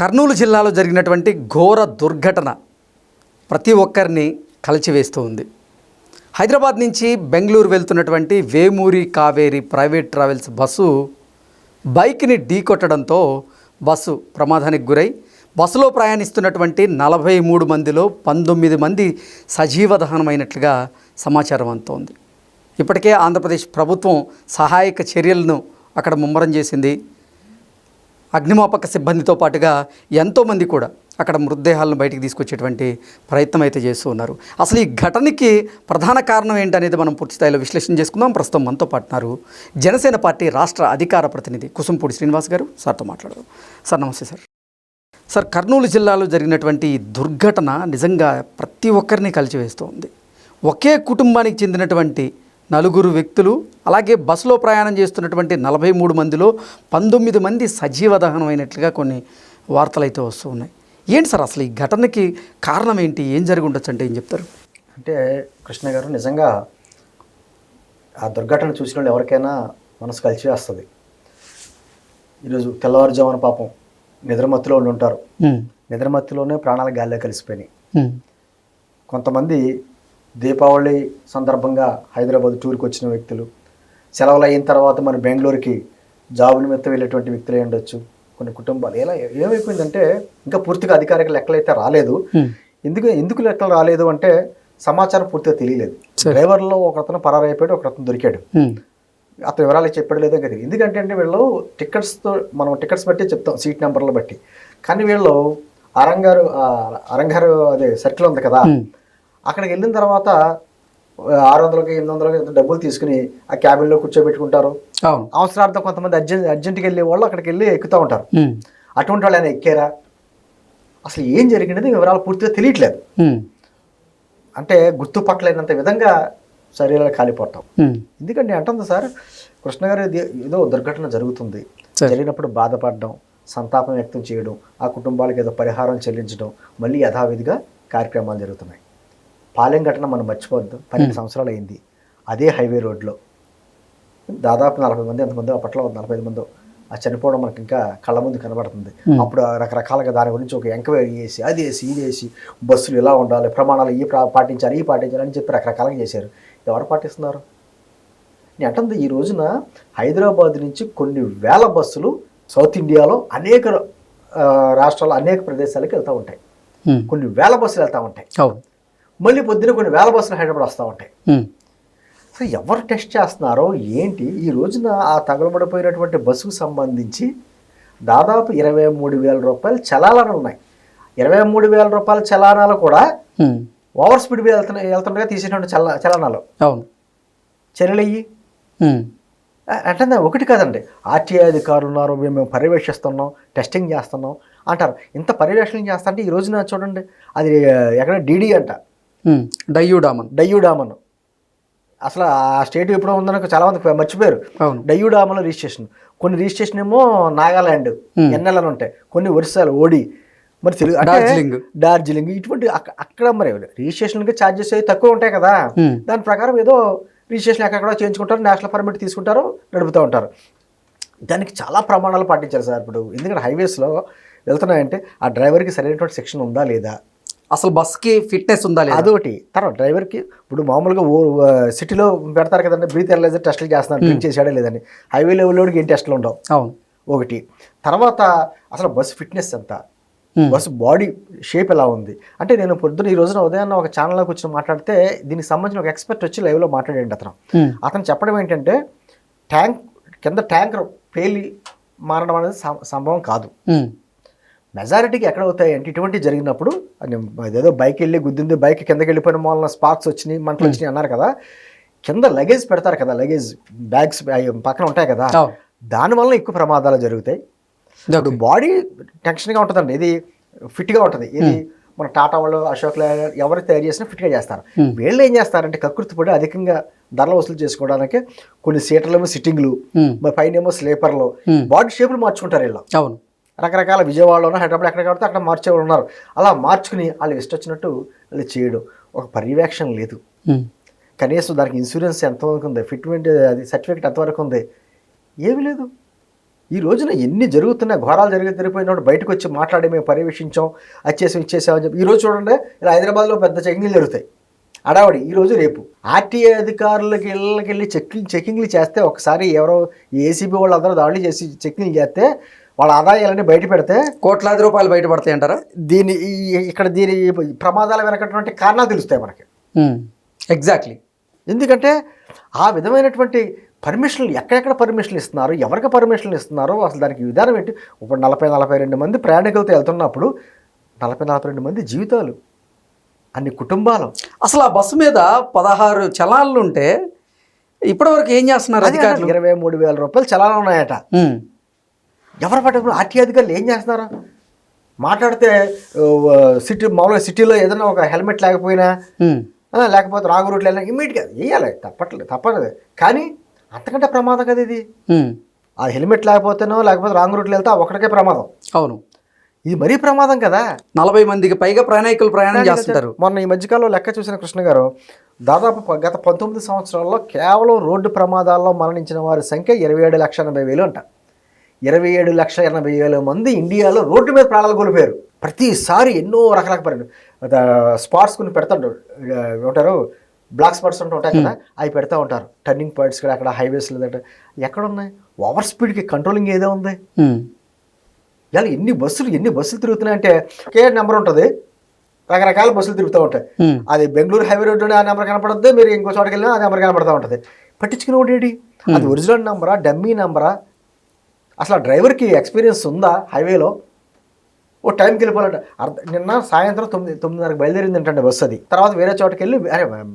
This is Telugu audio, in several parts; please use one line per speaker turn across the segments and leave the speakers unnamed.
కర్నూలు జిల్లాలో జరిగినటువంటి ఘోర దుర్ఘటన ప్రతి ఒక్కరిని కలిచివేస్తూ ఉంది. హైదరాబాద్ నుంచి బెంగళూరు వెళ్తున్నటువంటి Vemuri Kaveri private travels bus బైక్ని ఢీకొట్టడంతో బస్సు ప్రమాదానికి గురై బస్సులో ప్రయాణిస్తున్నటువంటి 43 మందిలో 19 మంది సజీవ దహనమైనట్లుగా సమాచారం అందుతోంది. ఇప్పటికే ఆంధ్రప్రదేశ్ ప్రభుత్వం సహాయక చర్యలను అక్కడ ముమ్మరం చేసింది. అగ్నిమాపక సిబ్బందితో పాటుగా ఎంతోమంది కూడా అక్కడ మృతదేహాలను బయటికి తీసుకొచ్చేటువంటి ప్రయత్నం అయితే చేస్తూ ఉన్నారు. అసలు ఈ ఘటనకి ప్రధాన కారణం ఏంటనేది మనం పూర్తి స్థాయిలో విశ్లేషణ చేసుకుందాం. ప్రస్తుతం మనతో పాటున్నారు జనసేన పార్టీ రాష్ట్ర అధికార ప్రతినిధి కుసుంపూడి శ్రీనివాస్ గారు. సార్తో మాట్లాడదాం. సార్ నమస్తే సార్. సార్, కర్నూలు జిల్లాలో జరిగినటువంటి ఈ దుర్ఘటన నిజంగా ప్రతి ఒక్కరిని కలిచివేస్తూ ఉంది. ఒకే కుటుంబానికి చెందినటువంటి 4 వ్యక్తులు, అలాగే బస్సులో ప్రయాణం చేస్తున్నటువంటి 43 మందిలో 19 మంది సజీవ దహనమైనట్లుగా కొన్ని వార్తలు అయితే వస్తూ ఉన్నాయి. ఏంటి సార్ అసలు ఈ ఘటనకి కారణం ఏంటి? ఏం జరిగి ఉండొచ్చు అంటే ఏం చెప్తారు?
అంటే కృష్ణ గారు, నిజంగా ఆ దుర్ఘటన చూసిన వాళ్ళు ఎవరికైనా మనసు కలిచివేస్తుంది. ఈరోజు తెల్లవారుజామున పాపం నిద్రమత్తులో ఉండి ఉంటారు. నిద్రమత్తులోనే ప్రాణాల గాల్లో కలిసిపోయినాయి. కొంతమంది దీపావళి సందర్భంగా హైదరాబాద్ టూర్కి వచ్చిన వ్యక్తులు, సెలవులు అయిన తర్వాత మన బెంగళూరుకి జాబ్ నిమిత్తం వెళ్ళేటువంటి వ్యక్తులు అయి ఉండొచ్చు. కొన్ని కుటుంబాలు ఎలా ఏమైపోయిందంటే, ఇంకా పూర్తిగా అధికారిక లెక్కలు అయితే రాలేదు. ఎందుకు లెక్కలు రాలేదు అంటే సమాచారం పూర్తిగా తెలియలేదు. డ్రైవర్లో ఒకతను పరారైపోయాడు, ఒకతను దొరికాడు. అతను వివరాలు చెప్పాడు లేదో తెలియదు. ఎందుకంటే వీళ్ళు మనం టికెట్స్ బట్టి చెప్తాం, సీట్ నెంబర్లు బట్టి. కానీ వీళ్ళు అరంగారు అదే సర్కిల్ ఉంది కదా, అక్కడికి వెళ్ళిన తర్వాత 600కి 800కి డబ్బులు తీసుకుని ఆ క్యాబిన్లో కూర్చోబెట్టుకుంటారు. అవసరార్థం కొంతమంది అర్జెంట్కి వెళ్ళే వాళ్ళు అక్కడికి వెళ్ళి ఎక్కుతూ ఉంటారు. అటువంటి వాళ్ళు ఆయన ఎక్కారా, అసలు ఏం జరిగినది వివరాలు పూర్తిగా తెలియట్లేదు. అంటే గుర్తుపట్టలేనంత విధంగా శరీరాలు కాలిపోతాం. ఎందుకంటే అంటుంది సార్ కృష్ణ గారు, ఏదో దుర్ఘటన జరుగుతుంది, జరిగినప్పుడు బాధపడడం, సంతాపం వ్యక్తం చేయడం, ఆ కుటుంబాలకు ఏదో పరిహారం చెల్లించడం, మళ్ళీ యథావిధిగా కార్యక్రమాలు జరుగుతున్నాయి. పాలెం ఘటన మనం మర్చిపోవద్దు. 12 సంవత్సరాలు అయింది. అదే హైవే రోడ్లో దాదాపు 40 మంది, ఎంతమంది అప్పట్లో 45 మంది ఆ చనిపోవడం మనకి ఇంకా కళ్ళ ముందు కనబడుతుంది. అప్పుడు రకరకాలుగా దాని గురించి ఒక ఎంక్వైరీ చేసి, అది వేసి ఇది వేసి, బస్సులు ఇలా ఉండాలి, ప్రమాణాలు పాటించాలి అని చెప్పి రకరకాలుగా చేశారు. ఎవరు పాటిస్తున్నారు? నేను అంటుంది, ఈ రోజున హైదరాబాద్ నుంచి కొన్ని వేల బస్సులు సౌత్ ఇండియాలో అనేక రాష్ట్రాల్లో అనేక ప్రదేశాలకు వెళ్తూ ఉంటాయి. కొన్ని వేల బస్సులు వెళ్తూ ఉంటాయి. మళ్ళీ పొద్దున కొన్ని వేల బస్సులు హైదరాబాద్ వస్తూ ఉంటాయి. అసలు ఎవరు టెస్ట్ చేస్తున్నారో ఏంటి? ఈ రోజున ఆ తగలబడిపోయినటువంటి బస్సుకు సంబంధించి దాదాపు 23,000 రూపాయల చలానాలు ఉన్నాయి. 23,000 రూపాయల చలానాలు కూడా ఓవర్ స్పీడ్ వెళ్తుండగా తీసేటువంటి చలానాలు. చర్యలు అయ్యి అంటే ఒకటి కాదండి, ఆర్టీఐ అధికారులు ఉన్నారు, మేము పర్యవేక్షిస్తున్నాం, టెస్టింగ్ చేస్తున్నాం అంటారు. ఇంత పర్యవేక్షణ చేస్తా అంటే ఈ రోజున చూడండి, అది ఎక్కడ డీడీ అంట, డయ్యూడామన్. అసలు ఆ స్టేట్ ఎప్పుడో ఉందని చాలా మంది మర్చిపోయారు. డయ్యూడామన్ రిజిస్ట్రేషన్, కొన్ని రిజిస్ట్రేషన్ ఏమో నాగాలాండ్ ఎన్ఎల్ అని ఉంటాయి, కొన్ని ఒరిస్సాలు ఓడి, మరి తెలుగు డార్జిలింగ్, ఇటువంటి అక్కడ మరి రిజిస్ట్రేషన్కి ఛార్జెస్ అవి తక్కువ ఉంటాయి కదా. దాని ప్రకారం ఏదో రిజిస్ట్రేషన్ ఎక్కడో చేయించుకుంటారు, నేషనల్ పర్మిట్ తీసుకుంటారు, నడుపుతూ ఉంటారు. దానికి చాలా ప్రమాణాలు పాటించారు సార్ ఇప్పుడు. ఎందుకంటే హైవేస్లో వెళ్తున్నాయంటే ఆ డ్రైవర్కి సరైనటువంటి శిక్షణ ఉందా లేదా,
అసలు బస్కి ఫిట్నెస్ ఉందా లేదా,
అదొకటి. తర్వాత డ్రైవర్కి ఇప్పుడు మామూలుగా సిటీలో పెడతారు కదండి, బ్రీత్ ఎనలైజర్ టెస్టులు చేస్తున్నారు, డ్రింక్ చేసాడే లేదని. హైవే లెవెల్లోకి ఏం టెస్టులు ఉండవు. ఒకటి. తర్వాత అసలు బస్సు ఫిట్నెస్ ఎంత, బస్సు బాడీ షేప్ ఎలా ఉంది అంటే, నేను పొద్దున ఈ రోజున ఉదయాన్న ఒక ఛానల్లోకి వచ్చి మాట్లాడితే దీనికి సంబంధించిన ఒక ఎక్స్పర్ట్ వచ్చి లైవ్లో మాట్లాడండి. అతను చెప్పడం ఏంటంటే, ట్యాంకర్ పేలి మారడం అనేది సంభవం కాదు. మెజారిటీకి ఎక్కడ అవుతాయి అంటే, ఇటువంటి జరిగినప్పుడు అదేదో బైక్ వెళ్ళి గుద్దింది, బైక్ కిందకి వెళ్ళిపోయిన మూలన స్పార్క్స్ వచ్చినాయి, మంటలు వచ్చినాయి అన్నారు కదా. కింద లగేజ్ పెడతారు కదా, లగేజ్ బ్యాగ్స్ పక్కన ఉంటాయి కదా, దానివల్ల ఎక్కువ ప్రమాదాలు జరుగుతాయి. ఇప్పుడు బాడీ టెన్షన్గా ఉంటుందండి, ఇది ఫిట్గా ఉంటుంది. ఇది మన టాటా వాళ్ళు, అశోక్ లేలాండ్ ఎవరు తయారు చేసినా ఫిట్గా చేస్తారు. వీళ్ళు ఏం చేస్తారంటే కకృతి పడి అధికంగా ధరలు వసూలు చేసుకోవడానికి కొన్ని సీటర్లేమో సిట్టింగ్లు, మరి పైన ఏమో స్లీపర్లు, బాడీ షేపులు మార్చుకుంటారు వీళ్ళు. రకరకాల విజయవాడలోనో హైదరాబాద్ ఎక్కడ కాబట్టి అక్కడ మార్చేవాళ్ళు ఉన్నారు. అలా మార్చుకుని వాళ్ళు ఇష్టం వచ్చినట్టు వాళ్ళు చేయడం, ఒక పర్యవేక్షణ లేదు. కనీసం దానికి ఇన్సూరెన్స్ ఎంతవరకు ఉంది, ఫిట్మెంట్ అది సర్టిఫికేట్ ఎంతవరకు ఉంది, ఏమీ లేదు. ఈ రోజున ఎన్ని జరుగుతున్నాయి, ఘోరాలు జరిగిపోయినప్పుడు బయటకు వచ్చి మాట్లాడి మేము పర్యవేక్షించాం, అది ఇచ్చేసామని చెప్పి. ఈరోజు చూడండి, ఇలా హైదరాబాద్లో పెద్ద చెకింగ్లు జరుగుతాయి, అడావడి ఈరోజు రేపు. ఆర్టీఏ అధికారులకి ఇళ్ళకి వెళ్ళి చెకింగ్లు చేస్తే, ఒకసారి ఎవరో ఏసీబీ వాళ్ళు అందరూ దాడులు చేసి చెకింగ్లు చేస్తే వాళ్ళ ఆదాయాలన్నీ బయట పెడితే
కోట్లాది రూపాయలు బయటపడతాయి అంటారా?
దీని ప్రమాదాలు వెనకటువంటి కారణాలు తెలుస్తాయి మనకి.
ఎగ్జాక్ట్లీ.
ఎందుకంటే ఆ విధమైనటువంటి పర్మిషన్లు ఎక్కడెక్కడ పర్మిషన్లు ఇస్తున్నారు, ఎవరికి పర్మిషన్లు ఇస్తున్నారో అసలు దానికి విధానం ఏంటి? ఇప్పుడు 40-42 మంది ప్రయాణికులతో వెళ్తున్నప్పుడు 40-42 మంది జీవితాలు, అన్ని కుటుంబాలు. అసలు
ఆ బస్సు మీద 16 చలాన్లు ఉంటే ఇప్పటివరకు ఏం చేస్తున్నారు అధికారులు?
23,000 రూపాయలు చలాలు ఉన్నాయట. ఎవరు పట్టినప్పుడు ఆర్టీఏ అధికారులు ఏం చేస్తున్నారు? మాట్లాడితే మామూలుగా సిటీలో ఏదైనా ఒక హెల్మెట్ లేకపోయినా, లేకపోతే రాంగ్ రూట్లో వెళ్ళినా ఇమ్మీడియట్గా వేయాలి, తప్పదు. కానీ అంతకంటే ప్రమాదం కదా ఇది. ఆ హెల్మెట్ లేకపోతేనో లేకపోతే రాంగ్ రూట్లో వెళ్తే ఒకటికే ప్రమాదం.
అవును,
ఇది మరీ ప్రమాదం కదా.
40 మందికి పైగా ప్రయాణికులు ప్రయాణం చేస్తుంటారు.
మొన్న ఈ మధ్యకాలంలో లెక్క చూసిన కృష్ణ గారు, దాదాపు గత 19 సంవత్సరాల్లో కేవలం రోడ్డు ప్రమాదాల్లో మరణించిన వారి సంఖ్య 27,80,000 అంట. 27,80,000 మంది ఇండియాలో రోడ్డు మీద ప్రాణాలు కోల్పోయారు. ప్రతిసారి ఎన్నో రకరకాల స్పాట్స్ కొన్ని పెడతారు, ఏమంటారు బ్లాక్ స్పాట్స్ ఉంటాయి కదా, అవి పెడతా ఉంటారు. టర్నింగ్ పాయింట్స్ కూడా అక్కడ హైవేస్ లేదంటే ఎక్కడ ఉన్నాయి? ఓవర్ స్పీడ్కి కంట్రోలింగ్ ఏదో ఉంది. ఇలా ఎన్ని బస్సులు తిరుగుతున్నాయంటే ఒకే నెంబర్ ఉంటుంది, రకరకాల బస్సులు తిరుగుతూ ఉంటాయి. అది బెంగళూరు హైవే రోడ్డు ఆ నెంబర్ కనపడుతుంది, మీరు ఇంకో చోటకి వెళ్ళినా ఆ నెంబర్ కనపడుతూ ఉంటుంది. పట్టించుకునే ఒకటి అది ఒరిజినల్ నెంబరా, డమ్మీ నెంబరా? అసలు ఆ డ్రైవర్కి ఎక్స్పీరియన్స్ ఉందా హైవేలో? ఓ టైంకి వెళ్ళిపోవాలంటే నిన్న సాయంత్రం 9:30 బయలుదేరింది ఏంటంటే బస్సు. అది తర్వాత వేరే చోటకి వెళ్ళి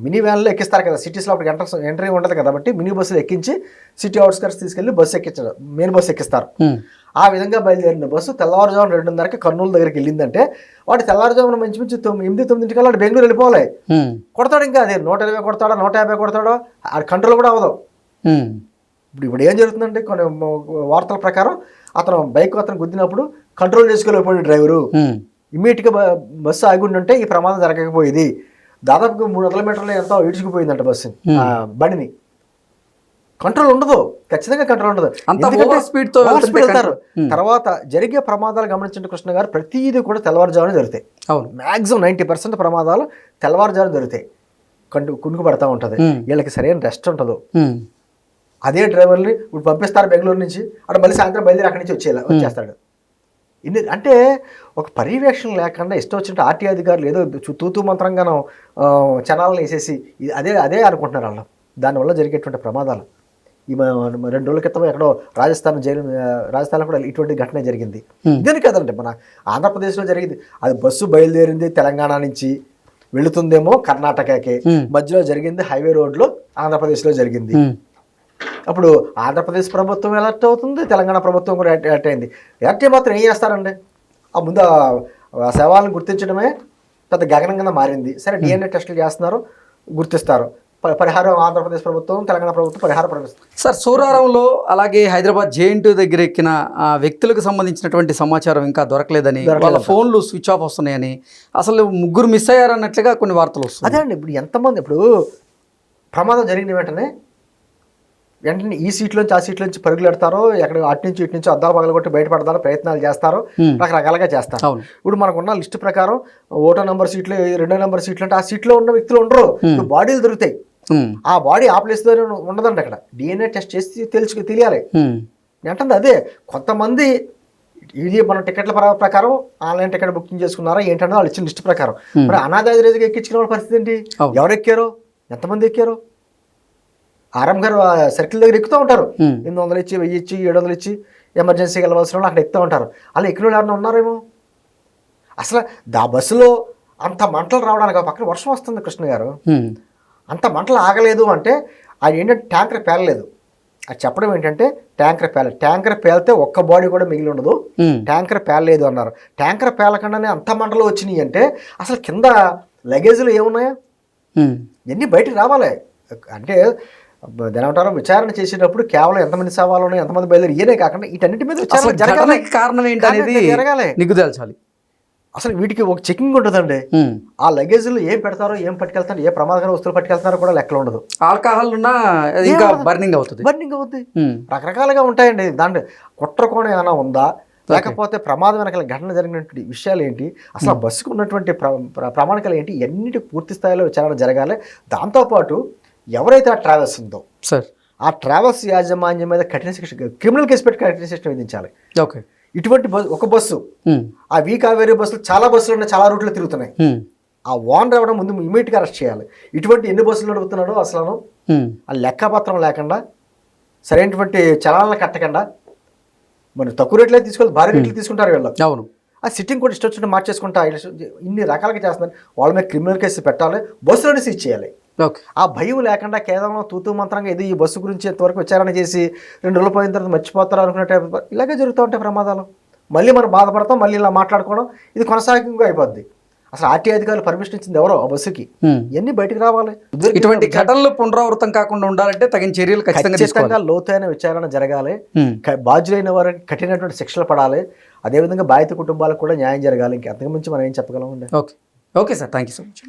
మినీ వ్యాన్లో ఎక్కిస్తారు కదా, సిటీస్లో అప్పుడు ఎంట్రీ ఉంటుంది కాబట్టి మినీ బస్సులు ఎక్కించి సిటీ అవుట్స్కర్ట్స్ తీసుకెళ్ళి బస్సు ఎక్కించారు, మెయిన్ బస్సు ఎక్కిస్తారు. ఆ విధంగా బయలుదేరిన బస్సు తెల్లవారుజామున 2:30కి కర్నూలు దగ్గరికి వెళ్ళిందంటే వాడు తెల్లవారుజామున మంచి 8-9 కల్లా బెంగళూరు వెళ్ళిపోవాలి. కొడతాడు, ఇంకా అదే 120 కొడతాడో 150 కొడతాడో ఆ కంట్రోల్ కూడా అవ్వదు. ఇప్పుడు ఏం జరుగుతుందంటే కొన్ని వార్తల ప్రకారం అతను బైక్ గుద్దినప్పుడు కంట్రోల్ చేసుకోలేకపోయింది డ్రైవరు. ఇమ్మీడియట్గా బస్సు ఆగుంటుంటే ఈ ప్రమాదం జరగకపోయేది. దాదాపుగా 300 మీటర్లు ఎంతో ఈడ్చుకుపోయిందంట బస్సు, బండిని. కంట్రోల్ ఉండదు, ఖచ్చితంగా కంట్రోల్ ఉండదు. వెళ్తారు. తర్వాత జరిగే ప్రమాదాలు గమనించండి కృష్ణ గారు, ప్రతిదీ కూడా తెల్లవారుజామునే జరుగుతాయి. మ్యాక్సిమం 90% ప్రమాదాలు తెల్లవారుజామున జరుగుతాయి. కునుకు పడతా ఉంటుంది, వీళ్ళకి సరైన రెస్ట్ ఉండదు. అదే డ్రైవర్ని ఇప్పుడు పంపిస్తారు బెంగళూరు నుంచి, అక్కడ మళ్ళీ సాయంత్రం బయలుదేరి అక్కడి నుంచి వచ్చేస్తాడు. అంటే ఒక పర్యవేక్షణ లేకుండా ఇష్టం వచ్చినట్టు ఆర్టీఏ అధికారులు ఏదో తూతూ మంత్రంగానో చనాలను వేసేసి అదే అనుకుంటున్నారు వాళ్ళు. దానివల్ల జరిగేటువంటి ప్రమాదాలు. ఈ 2 రోజుల క్రితం ఎక్కడో రాజస్థాన్లో కూడా ఇటువంటి ఘటన జరిగింది. ఇదని కదండి మన ఆంధ్రప్రదేశ్లో జరిగింది. అది బస్సు బయలుదేరింది తెలంగాణ నుంచి, వెళుతుందేమో కర్ణాటకకి, మధ్యలో జరిగింది హైవే రోడ్లో ఆంధ్రప్రదేశ్లో జరిగింది. అప్పుడు ఆంధ్రప్రదేశ్ ప్రభుత్వం ఎలర్ట్ అవుతుంది, తెలంగాణ ప్రభుత్వం కూడా ఎలర్ట్ అయింది. ఎలర్ట్ మాత్రం ఏం చేస్తారండి, ఆ ముందు ఆ శవాలను గుర్తించడమే పెద్ద గగనం కింద మారింది. సరే DNA టెస్టులు చేస్తున్నారు, గుర్తిస్తారు. పరిహారం ఆంధ్రప్రదేశ్ ప్రభుత్వం, తెలంగాణ ప్రభుత్వం పరిహారం ప్రకటిస్తుంది.
సార్, సూరారంలో అలాగే హైదరాబాద్ JN2 దగ్గర ఎక్కిన వ్యక్తులకు సంబంధించినటువంటి సమాచారం ఇంకా దొరకలేదని, వాళ్ళ ఫోన్లు స్విచ్ ఆఫ్ వస్తున్నాయని, అసలు 3 మిస్ అయ్యారన్నట్లుగా కొన్ని వార్తలు వస్తున్నాయి.
అదే అండి, ఇప్పుడు ఎంతమంది, ఇప్పుడు ప్రమాదం జరిగిన వెంటనే ఈ సీట్లోంచి ఆ సీట్లోంచి పరుగులు పెడతారో, ఎక్కడ అటు నుంచి ఇటు నుంచి అద్దాలు పగలగొట్టి బయటపడతారో ప్రయత్నాలు చేస్తారో, రకరకాలుగా చేస్తారు. ఇప్పుడు మనకున్న లిస్టు ప్రకారం ఒకటో నెంబర్ సీట్లు, 2వ నెంబర్ సీట్లు అంటే ఆ సీట్లో ఉన్న వ్యక్తులు ఉండరు, బాడీలు దొరుకుతాయి. ఆ బాడీ ఆ ప్లేస్లో ఉండదండి. అక్కడ DNA టెస్ట్ చేసి తెలియాలి. ఏంటంటే అదే కొంతమంది ఇది మన టికెట్ల ప్రకారం ఆన్లైన్ టికెట్ బుకింగ్ చేసుకున్నారా ఏంటంటే వాళ్ళు ఇచ్చిన లిస్టు ప్రకారం. మరి అనాథాశ్రమంగా ఎక్కించుకున్న వాళ్ళ పరిస్థితి ఏంటి? ఎవరు ఎక్కారో, ఎంతమంది ఎక్కారో? ఆర్ఎం గారు సర్కిల్ దగ్గర ఎక్కుతూ ఉంటారు, 800 ఇచ్చి 1000 ఇచ్చి 700 ఇచ్చి ఎమర్జెన్సీకి వెళ్ళవలసిన వాళ్ళు అక్కడ ఎక్కుతూ ఉంటారు. అలా ఎక్కిన వాళ్ళు ఎవరైనా ఉన్నారేమో. అసలు ఆ బస్సులో అంత మంటలు రావడానికి పక్కన వర్షం వస్తుంది కృష్ణ గారు, అంత మంటలు ఆగలేదు అంటే అది ఏంటంటే ట్యాంకర్ పేలలేదు. అది చెప్పడం ఏంటంటే ట్యాంకర్ పేలితే ఒక్క బాడీ కూడా మిగిలి ఉండదు, ట్యాంకర్ పేలలేదు అన్నారు. ట్యాంకర్ పేలకుండానే అంత మంటలు వచ్చినాయి అంటే అసలు కింద లగేజ్లు ఏమున్నాయా, ఇవన్నీ బయటకు రావాలి. అంటే దాని ఏమంటారో విచారణ చేసేటప్పుడు కేవలం ఎంతమంది సవాళ్ళు ఉన్నాయి, ఎంతమంది బయలుదేరి ఇయనే కాకుండా వీటన్నిటి మీద విచారణ జరగాలి.
కారణం ఏంటి అనేది జరగాలి, నిగ్గు తేల్చాలి.
అసలు వీటికి ఒక చెకింగ్ ఉంటుందండి.
ఉమ్.
ఆ లగేజ్లో ఏం పెడతారో, ఏం పట్టుకెళ్తారో, ఏ ప్రమాదకర వస్తువులు పట్టుకెళ్తారో కూడా లెక్కలు ఉండదు.
ఆల్కహాల్ ఉన్నా అది ఇంకా బర్నింగ్ అవుతుంది.
బర్నింగ్ అవుద్ది. రకరకాలుగా ఉంటాయండి. దాంట్లో కుట్ర కోణం ఏమైనా ఉందా, లేకపోతే ప్రమాదం వెనకాల ఘటన జరిగినటువంటి విషయాలు ఏంటి, అసలు ఆ బస్సుకు ఉన్నటువంటి ప్రమాణికలు ఏంటి, ఎన్నిటి పూర్తి స్థాయిలో విచారణ జరగాలి. దాంతోపాటు ఎవరైతే ఆ ట్రావెల్స్ ఉందో
సార్
ఆ ట్రావెల్స్ యాజమాన్యం మీద కఠిన శిక్ష, క్రిమినల్ కేసు పెట్టి కఠిన శిక్ష విధించాలి.
ఓకే.
ఇటువంటి ఒక బస్సు, ఆ వీ కావేరీ బస్సులు చాలా బస్సులు ఉన్నాయి, చాలా రూట్లో తిరుగుతున్నాయి. ఆ ఓనర్ ఎవడం ముందు ఇమీడియట్గా అరెస్ట్ చేయాలి. ఇటువంటి ఎన్ని బస్సులు నడుపుతున్నాడో అసలు ఆ లెక్కపత్రం లేకుండా, సరైనటువంటి చలాలను కట్టకుండా, మరి తక్కువ రేట్లే తీసుకెళ్ళి భారీ రేట్లు తీసుకుంటారు వీళ్ళు.
అవును.
ఆ సిట్టింగ్ కూడా ఇష్టం వచ్చినట్టు మార్చేసుకుంటా ఇన్ని రకాలుగా చేస్తున్నారు. వాళ్ళ మీద క్రిమినల్ కేసు పెట్టాలి, బస్సులను సీజ్ చేయాలి.
ఓకే.
ఆ భయం లేకుండా కేవలం తూతూ మంత్రంగా ఇది ఈ బస్సు గురించి ఎంతవరకు విచారణ చేసి 2 రోజులు పోయిన తర్వాత మర్చిపోతారు అనుకునే ఇలాగే జరుగుతూ ఉంటాయి ప్రమాదాలు. మళ్ళీ మనం బాధపడతాం, మళ్ళీ ఇలా మాట్లాడుకోవడం, ఇది కొనసాగింపుగా అయిపోద్ది. అసలు ఆర్టీఐ అధికారులు పర్మిషన్ ఇచ్చింది ఎవరో ఆ బస్సుకి, ఇవన్నీ బయటకు రావాలి.
ఇటువంటి ఘటనలు పునరావృతం కాకుండా ఉండాలంటే తగిన చర్యలు ఖచ్చితంగా
లోతైన విచారణ జరగాలి. బాధ్యులైన వారికి కఠినటువంటి శిక్షలు పడాలి. అదేవిధంగా బాధిత కుటుంబాలకు కూడా న్యాయం జరగాలి. ఇంకెంతకు మించి మనం ఏం చెప్పగలం అండి.
Okay. Okay sir, thank you so much.